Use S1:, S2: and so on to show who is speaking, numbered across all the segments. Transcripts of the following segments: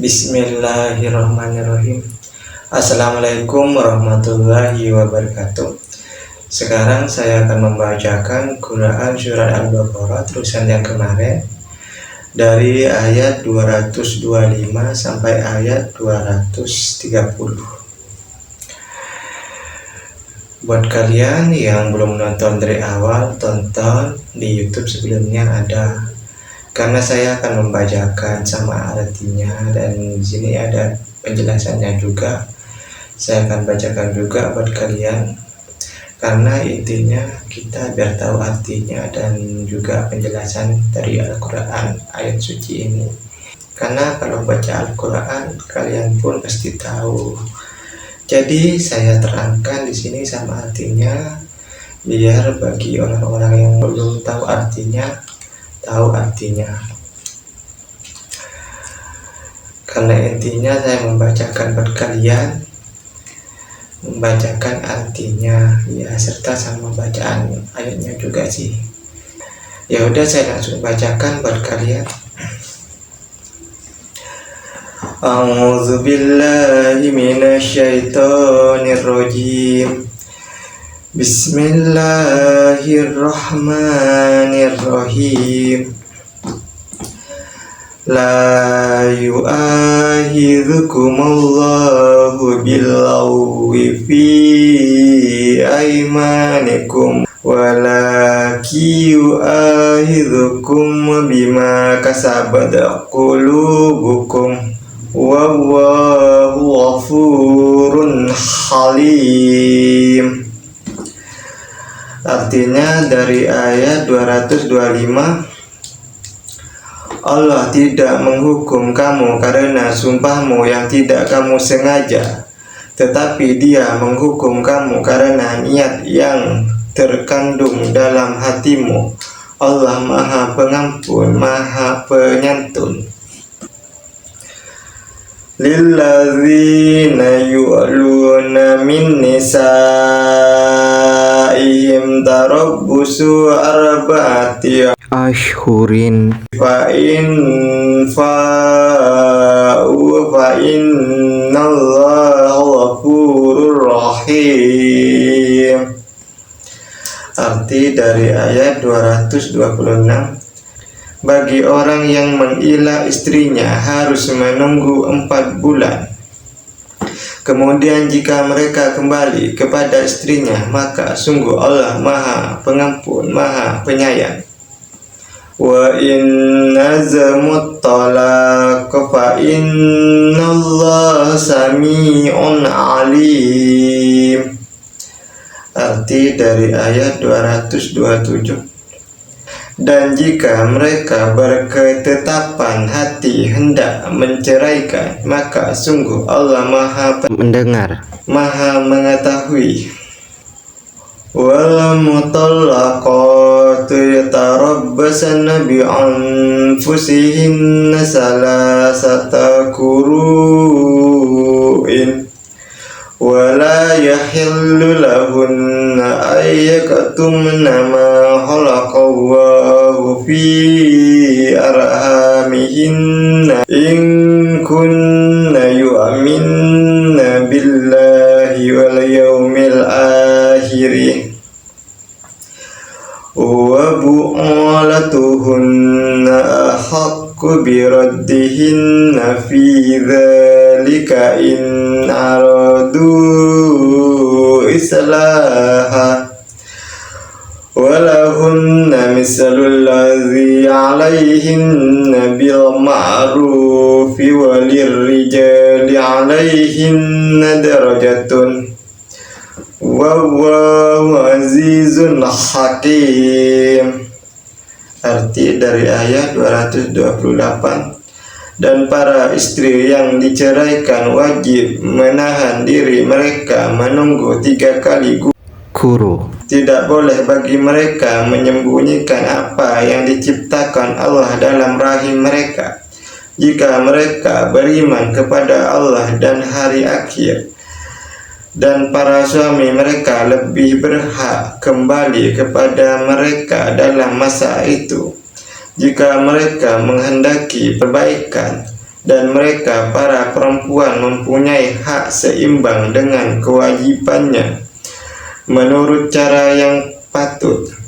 S1: Bismillahirrahmanirrahim. Assalamualaikum warahmatullahi wabarakatuh. Sekarang saya akan membacakan Quran Surat Al-Baqarah terusan yang kemarin, dari ayat 225 sampai ayat 230. Buat kalian yang belum nonton dari awal, tonton di YouTube sebelumnya ada, karena saya akan membacakan sama artinya, dan di sini ada penjelasannya juga. Saya akan bacakan juga buat kalian, karena intinya kita biar tahu artinya dan juga penjelasan dari Al-Quran ayat suci ini. Karena kalau baca Al-Quran kalian pun pasti tahu. Jadi saya terangkan di sini sama artinya, biar bagi orang-orang yang belum tahu artinya tahu artinya. Karena intinya saya membacakan buat kalian, membacakan artinya ya, serta sama bacaan ayatnya juga sih. Ya udah, saya langsung bacakan buat kalian. A'udzu billahi minasyaitonir rajim. Bismillahirrahmanirrahim. La yu'akhidhukumullahu bil-lagwi fi aymanikum walaki yu'akhidhukum bima kasabat qulubukum wallahu ghafurun halim. Artinya dari ayat 225, Allah tidak menghukum kamu karena sumpahmu yang tidak kamu sengaja, tetapi Dia menghukum kamu karena niat yang terkandung dalam hatimu. Allah Maha Pengampun, Maha Penyantun. Lilladzina yu'luna min nisaihim tarabbusu arba'ati ashhurin fa in fa'u fa innallaha ghafurur rahim. Arti dari ayat 226, bagi orang yang mengilah istrinya harus menunggu 4 bulan. Kemudian jika mereka kembali kepada istrinya, maka sungguh Allah Maha Pengampun, Maha Penyayang. Wa inna zamut talaq fa innallaha sami'un alim. Arti dari ayat 227, dan jika mereka berketetapan hati hendak menceraikan, maka sungguh Allah Maha mendengar, Maha mengetahui. Wal mutallaqatu yatarabbasna bi anfusihinna salasata quru'in wala yahillu lahunna ayyakatumna ma khalaqallahu fi arhamihinna in kunna yu'minna billahi wal yawmil akhir wa bu'alatuhunna ahaqqu biraddihinna fi dhalika in aradu islaha walahunna mislul ladzi alaihinna bil ma'rufi walirrijali alaihinna darajatun wallahu azizun hakim. Arti dari ayat 228, dan para istri yang diceraikan wajib menahan diri mereka menunggu 3 kali quru. Tidak boleh bagi mereka menyembunyikan apa yang diciptakan Allah dalam rahim mereka, jika mereka beriman kepada Allah dan hari akhir. Dan para suami mereka lebih berhak kembali kepada mereka dalam masa itu, jika mereka menghendaki perbaikan dan mereka para perempuan mempunyai hak seimbang dengan kewajibannya menurut cara yang patut.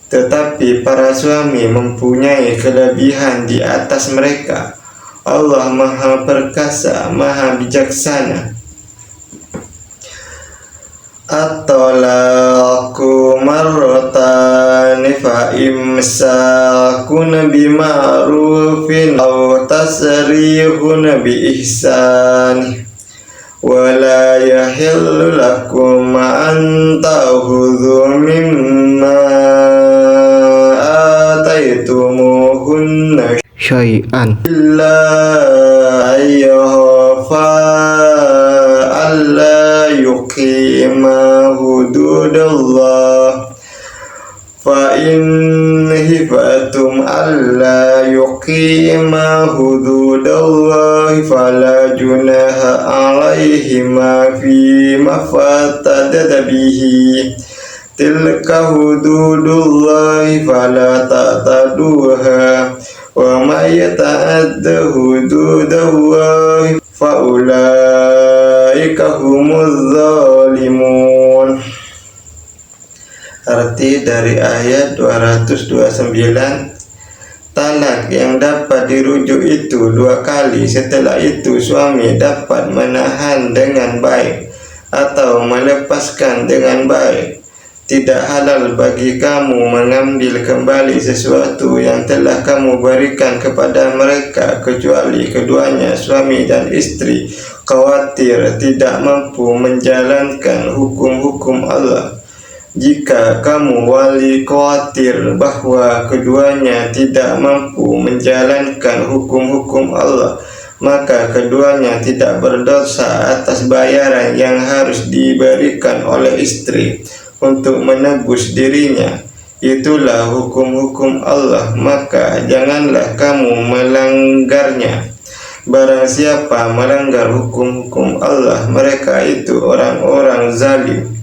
S1: Tetapi para suami mempunyai kelebihan di atas mereka. Allah Maha Perkasa, Maha Bijaksana. At-talaqu marratani fa imsakun bima'rufin aw tasrihun bi ihsan wa la yahillu lakum an ta'khudhu mimma ataitumuhunna syai'an illa ayyakhafa alla yuqima hududallah fa in hifatum alla yuqima hududallah fala junaha alaihima fi mafatadada bihi tilka hududullahi fala ta'taduha wa may yata'adda hududallahi fa ulaika humuz zalimun. Arti dari ayat 229, talak yang dapat dirujuk itu 2 kali. Setelah itu suami dapat menahan dengan baik atau melepaskan dengan baik. Tidak halal bagi kamu mengambil kembali sesuatu yang telah kamu berikan kepada mereka kecuali keduanya, suami dan istri, khawatir tidak mampu menjalankan hukum-hukum Allah. Jika kamu wali khawatir bahwa keduanya tidak mampu menjalankan hukum-hukum Allah, maka keduanya tidak berdosa atas bayaran yang harus diberikan oleh istri untuk menebus dirinya. Itulah hukum-hukum Allah, maka janganlah kamu melanggarnya. Barang siapa melanggar hukum-hukum Allah, mereka itu orang-orang zalim.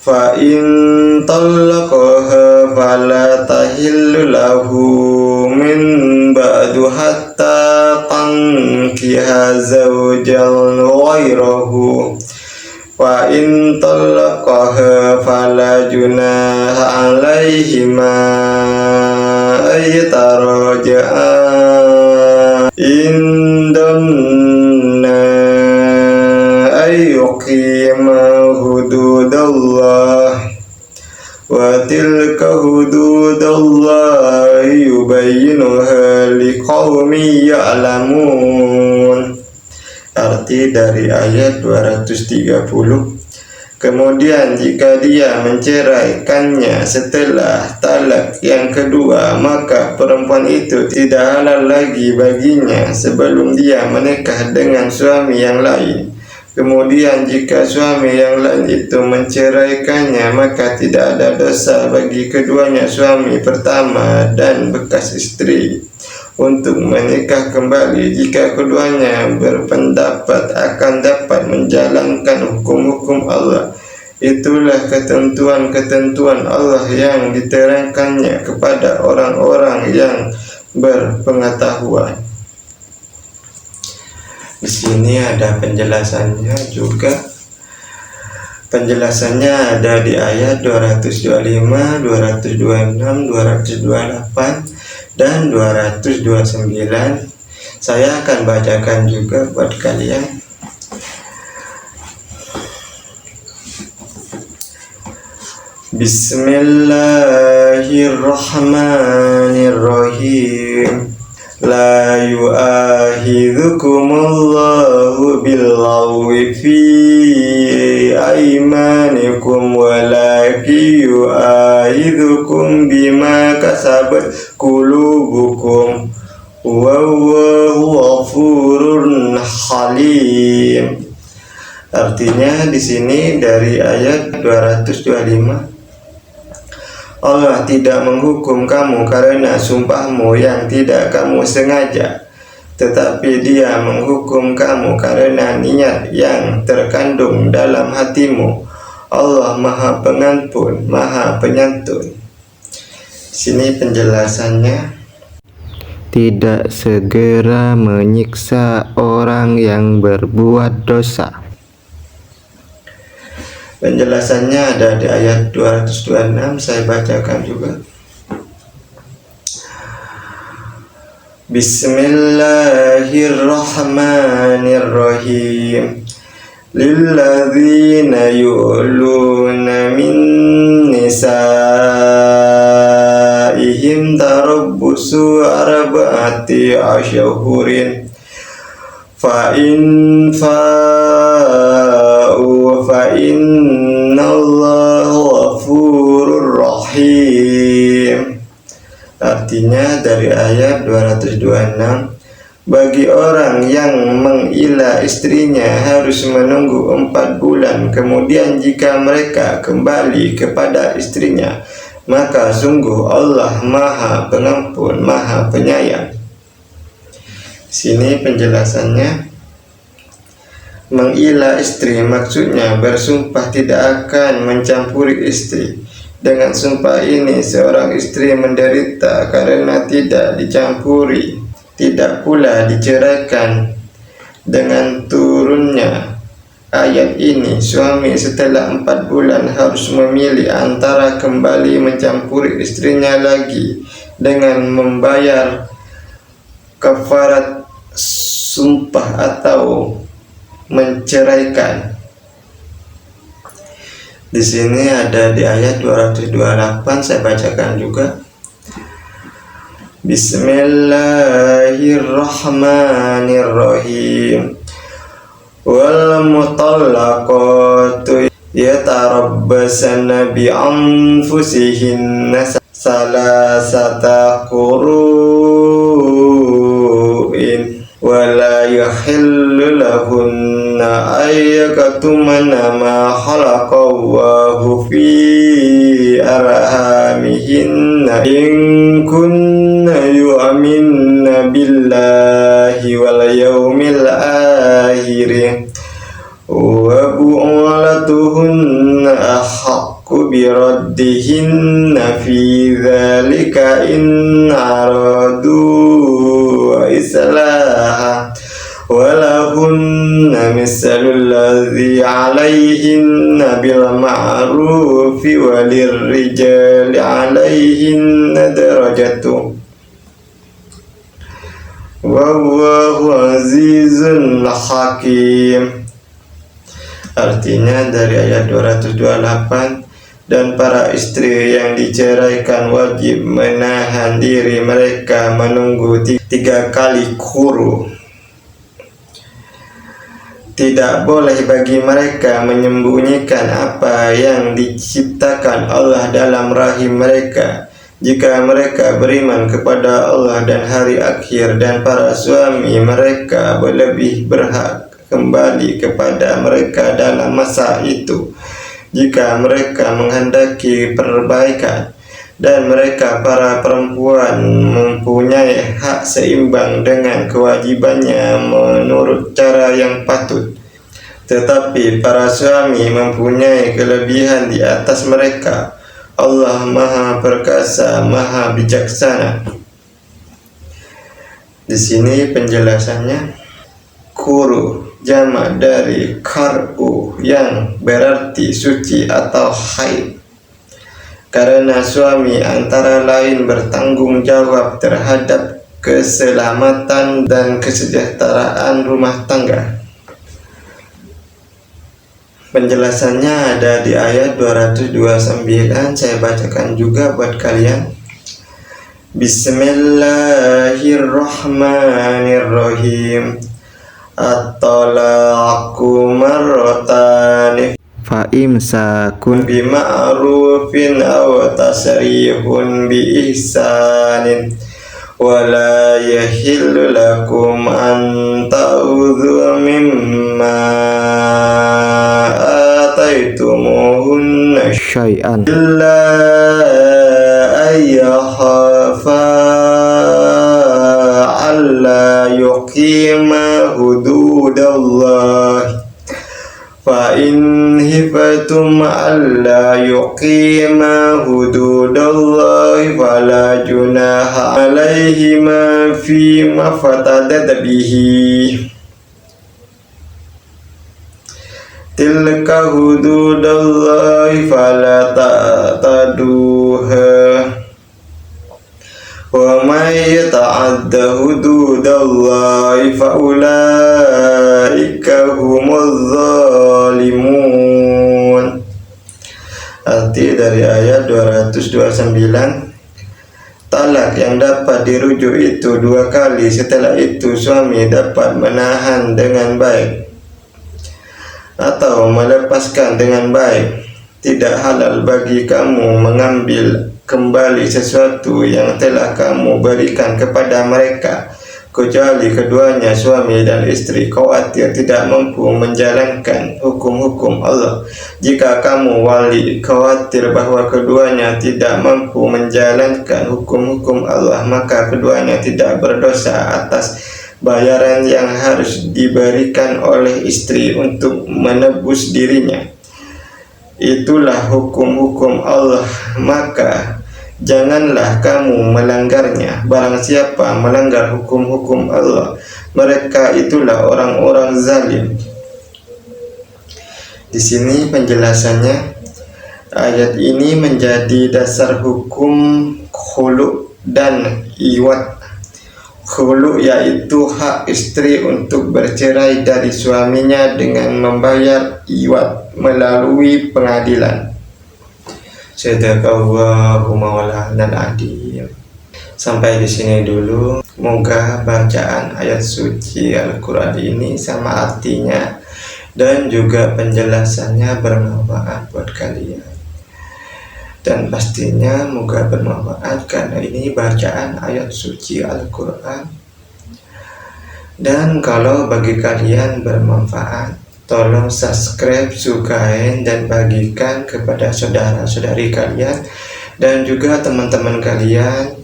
S1: Fa in talaqaha fala tahillu lahu min ba'du hatta tankiha zawjan ghairahu. Wa in talaqaha fala junaha alaihima aytaraja'a indana ayyuqima hududallah wa tilka hududallah yubayyinuha liqaumin ya'lamun. Arti dari ayat 230, kemudian jika dia menceraikannya setelah talak yang kedua, maka perempuan itu tidak halal lagi baginya sebelum dia menikah dengan suami yang lain. Kemudian jika suami yang lain itu menceraikannya, maka tidak ada dosa bagi keduanya, suami pertama dan bekas istri, untuk menikah kembali jika keduanya berpendapat akan dapat menjalankan hukum-hukum Allah. Itulah ketentuan-ketentuan Allah yang diterangkannya kepada orang-orang yang berpengetahuan. Di sini ada penjelasannya juga. Penjelasannya ada di ayat 225, 226, 228 dan 229. Saya akan bacakan juga buat kalian. Bismillahirrahmanirrahim. La yu'akhidhukumullahu billaghwi fi aymanikum walakin yu'akhidhukum bima kasabat qulubukum wallahu ghafurun halim. Artinya di sini dari ayat 225, Allah tidak menghukum kamu karena sumpahmu yang tidak kamu sengaja, tetapi Dia menghukum kamu karena niat yang terkandung dalam hatimu. Allah Maha Pengampun, Maha Penyantun. Sini penjelasannya. tidak segera menyiksa orang yang berbuat dosa. Penjelasannya ada di ayat 226, saya bacakan juga. Bismillahirrahmanirrahim. Lilladzina yu'luna min nisaihim tarabbusu arba'ati asyhurin fa in fa'u fa innallaha ghafurur rahim. Artinya dari ayat 226, bagi orang yang mengilah istrinya harus menunggu 4 bulan, kemudian jika mereka kembali kepada istrinya, maka sungguh Allah Maha Pengampun, Maha Penyayang. Sini penjelasannya, mengilah istri maksudnya bersumpah tidak akan mencampuri istri. Dengan sumpah ini seorang istri menderita karena tidak dicampuri, tidak pula diceraikan. Dengan turunnya ayat ini, suami setelah 4 bulan harus memilih antara kembali mencampuri istrinya lagi dengan membayar kafarat sumpah atau menceraikan. Di sini ada di ayat 228, saya bacakan juga. Bismillahirrahmanirrahim. Wal mutallaqatu yatarabbasna bi anfusihinna salasata quru'in wa la yahillu lahunna ayyakatumana ma khalaqallahu fi arhamihinna in kunna yu'minna billahi wal yawmil akhir wa bu'ulatuhunna ahaqqu biraddihinna fi dhalika in aradu islaha walahunna misalul ladzi alaihinna bil ma'rufi walirrijali alaihinna darajatu wallahu azizun hakim. Artinya dari ayat 228, dan para istri yang diceraikan wajib menahan diri mereka menunggu 3 kali quru. Tidak boleh bagi mereka menyembunyikan apa yang diciptakan Allah dalam rahim mereka jika mereka beriman kepada Allah dan hari akhir, dan para suami mereka lebih berhak kembali kepada mereka dalam masa itu jika mereka menghendaki perbaikan, dan mereka para perempuan mempunyai hak seimbang dengan kewajibannya menurut cara yang patut, tetapi para suami mempunyai kelebihan di atas mereka. Allah Maha Perkasa, Maha Bijaksana. Di sini penjelasannya, quru jamak dari qar'u yang berarti suci atau haid. Karena suami antara lain bertanggung jawab terhadap keselamatan dan kesejahteraan rumah tangga. Penjelasannya ada di ayat 229, saya bacakan juga buat kalian. Bismillahirrahmanirrahim. At-talaqu marratani fa imsakun bima'rufin aw tasrihun bi ihsanin wa la yahillu lakum an ta'udhu mimma ataitumuhunna syai'an illa ayyahafa alla yuqima hududallah fa in خفتم ألا يقيما حدود الله فلا جناح عليهما فيما افتدت به تلك حدود الله فلا تعتدوها ومن يتعد حدود الله فأولئك هم الظالمون. Arti dari ayat 229, talak yang dapat dirujuk itu 2 kali, setelah itu suami dapat menahan dengan baik atau melepaskan dengan baik. Tidak halal bagi kamu mengambil kembali sesuatu yang telah kamu berikan kepada mereka, kecuali keduanya suami dan istri khawatir tidak mampu menjalankan hukum-hukum Allah. Jika kamu wali khawatir bahwa keduanya tidak mampu menjalankan hukum-hukum Allah, maka keduanya tidak berdosa atas bayaran yang harus diberikan oleh istri untuk menebus dirinya. Itulah hukum-hukum Allah, maka janganlah kamu melanggarnya. Barang siapa melanggar hukum-hukum Allah, mereka itulah orang-orang zalim. Di sini penjelasannya, ayat ini menjadi dasar hukum khulu dan iwat. Khulu yaitu hak istri untuk bercerai dari suaminya dengan membayar iwat melalui pengadilan. Sadaqallahu maulana al-azim. Sampai di sini dulu. Semoga bacaan ayat suci Al-Quran ini sama artinya dan juga penjelasannya bermanfaat buat kalian. Dan pastinya moga bermanfaat karena ini bacaan ayat suci Al-Quran. Dan kalau bagi kalian bermanfaat, tolong subscribe, sukain, dan bagikan kepada saudara-saudari kalian dan juga teman-teman kalian,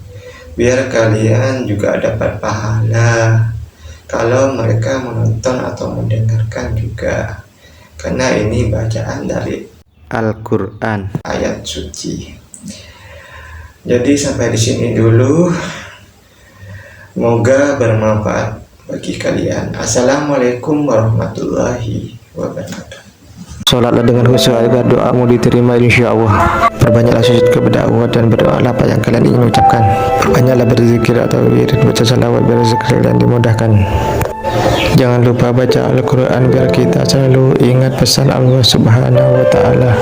S1: biar kalian juga dapat pahala kalau mereka menonton atau mendengarkan juga, karena ini bacaan dari Al-Quran, ayat suci. Jadi sampai di sini dulu. Semoga bermanfaat bagi kalian. Assalamualaikum warahmatullahi wabarakatuh.
S2: Sholatlah dengan khusyuk agar doamu diterima insya Allah. Perbanyaklah sujud kepada Allah dan berdoalah apa yang kalian ingin ucapkan. Perbanyaklah berzikir atau wirid, baca salawat biar rezeki kalian dimudahkan. Jangan lupa baca Al-Quran biar kita selalu ingat pesan Allah Subhanahu wa Ta'ala.